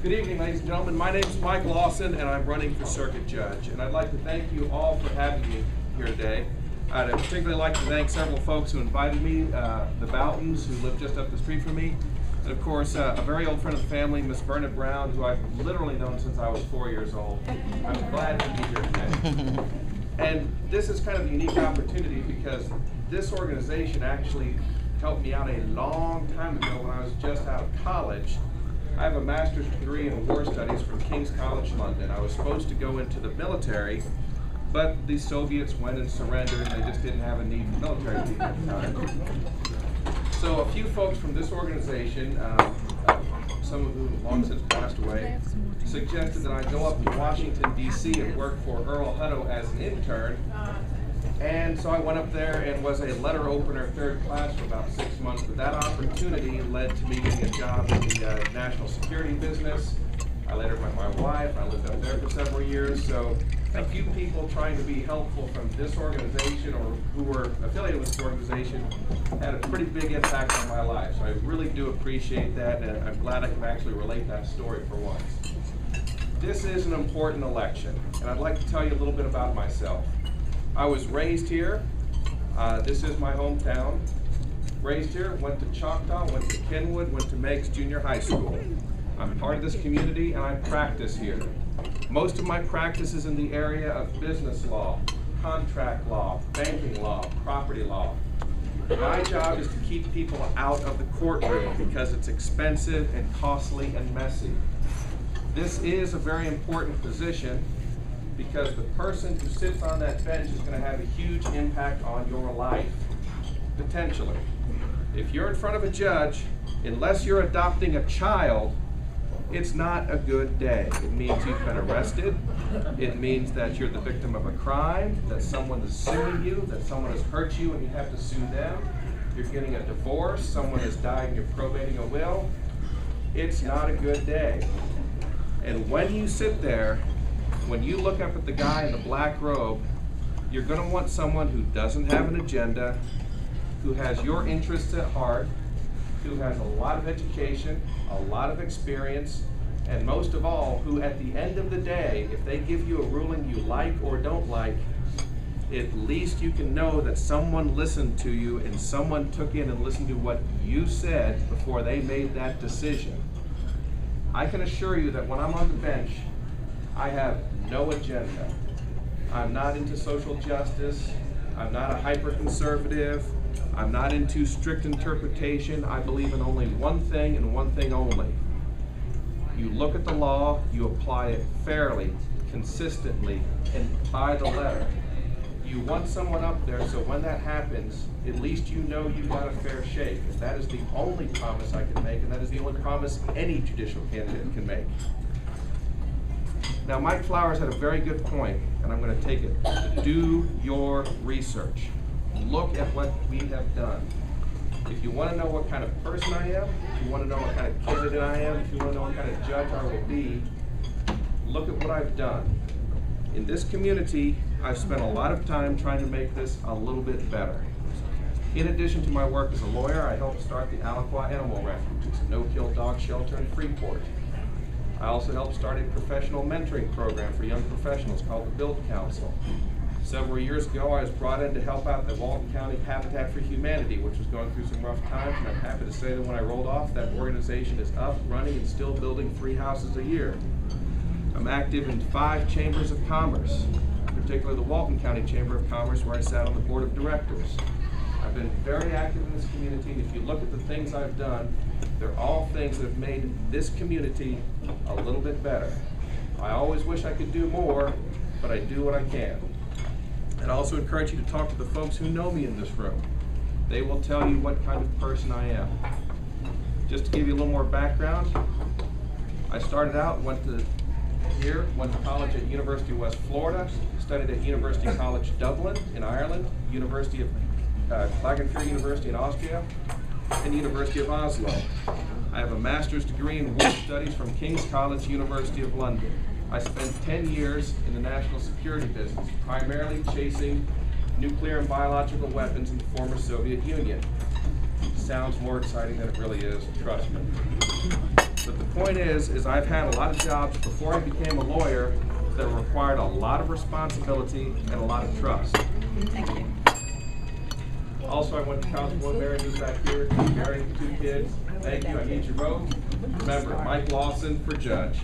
Good evening, ladies and gentlemen. My name is Mike Lawson, and I'm running for Circuit Judge. And I'd like to thank you all for having me here today. I'd particularly like to thank several folks who invited me, the Boughtons, who live just up the street from me, and of course, a very old friend of the family, Miss Verna Brown, who I've literally known since I was 4 years old. I'm glad to be here today. And this is kind of a unique opportunity because this organization actually helped me out a long time ago when I was just out of college. I have a master's degree in war studies from King's College London. I was supposed to go into the military, but the Soviets went and surrendered, and they just didn't have a need for military people at the time. So a few folks from this organization, some of whom have long since passed away, suggested that I go up to Washington, D.C. and work for Earl Hutto as an intern. And so I went up there and was a letter opener third class for about 6 months. But that opportunity led to me getting a job in the national security business. I later met my wife. I lived up there for several years. So a few people trying to be helpful from this organization or who were affiliated with this organization had a pretty big impact on my life. So I really do appreciate that, and I'm glad I can actually relate that story for once. This is an important election, and I'd like to tell you a little bit about myself. I was raised here. This is my hometown. Raised here, went to Choctaw, went to Kenwood, went to Meigs Junior High School. I'm part of this community and I practice here. Most of my practice is in the area of business law, contract law, banking law, property law. My job is to keep people out of the courtroom because it's expensive and costly and messy. This is a very important position because the person who sits on that bench is going to have a huge impact on your life, potentially. If you're in front of a judge, unless you're adopting a child, it's not a good day. It means you've been arrested. It means that you're the victim of a crime, that someone is suing you, that someone has hurt you and you have to sue them. You're getting a divorce, someone has died and you're probating a will. It's not a good day. And when you sit there, when you look up at the guy in the black robe, you're going to want someone who doesn't have an agenda, who has your interests at heart, who has a lot of education, a lot of experience, and most of all, who at the end of the day, if they give you a ruling you like or don't like, at least you can know that someone listened to you and someone took in and listened to what you said before they made that decision. I can assure you that when I'm on the bench, I have no agenda. I'm not into social justice. I'm not a hyper-conservative. I'm not into strict interpretation. I believe in only one thing and one thing only. You look at the law, you apply it fairly, consistently, and by the letter. You want someone up there so when that happens, at least you know you've got a fair shake. And that is the only promise I can make, and that is the only promise any judicial candidate can make. Now, Mike Flowers had a very good point, and I'm going to take it. Do your research. Look at what we have done. If you want to know what kind of person I am, if you want to know what kind of candidate I am, if you want to know what kind of judge I will be, look at what I've done. In this community, I've spent a lot of time trying to make this a little bit better. In addition to my work as a lawyer, I helped start the Alaqua Animal Refuge. It's a no-kill dog shelter in Freeport. I also helped start a professional mentoring program for young professionals called the Build Council. Several years ago, I was brought in to help out the Walton County Habitat for Humanity, which was going through some rough times, and I'm happy to say that when I rolled off, that organization is up, running, and still building 3 houses a year. I'm active in 5 chambers of commerce, particularly the Walton County Chamber of Commerce, where I sat on the board of directors. I've been very active in this community, and if you look at the things I've done, they're all things that have made this community a little bit better. I always wish I could do more, but I do what I can. And I also encourage you to talk to the folks who know me in this room. They will tell you what kind of person I am. Just to give you a little more background, I started out, went to college at University of West Florida, studied at University College Dublin in Ireland, University of Klagenfurt University in Austria, and University of Oslo. I have a master's degree in war studies from King's College, University of London. I spent 10 years in the national security business, primarily chasing nuclear and biological weapons in the former Soviet Union. Sounds more exciting than it really is, trust me. But the point is I've had a lot of jobs before I became a lawyer that required a lot of responsibility and a lot of trust. Thank you. Also, I went to Councilwoman Mary, who's back here, married 2 kids. Thank you. I need your vote. Remember, Mike Lawson for judge.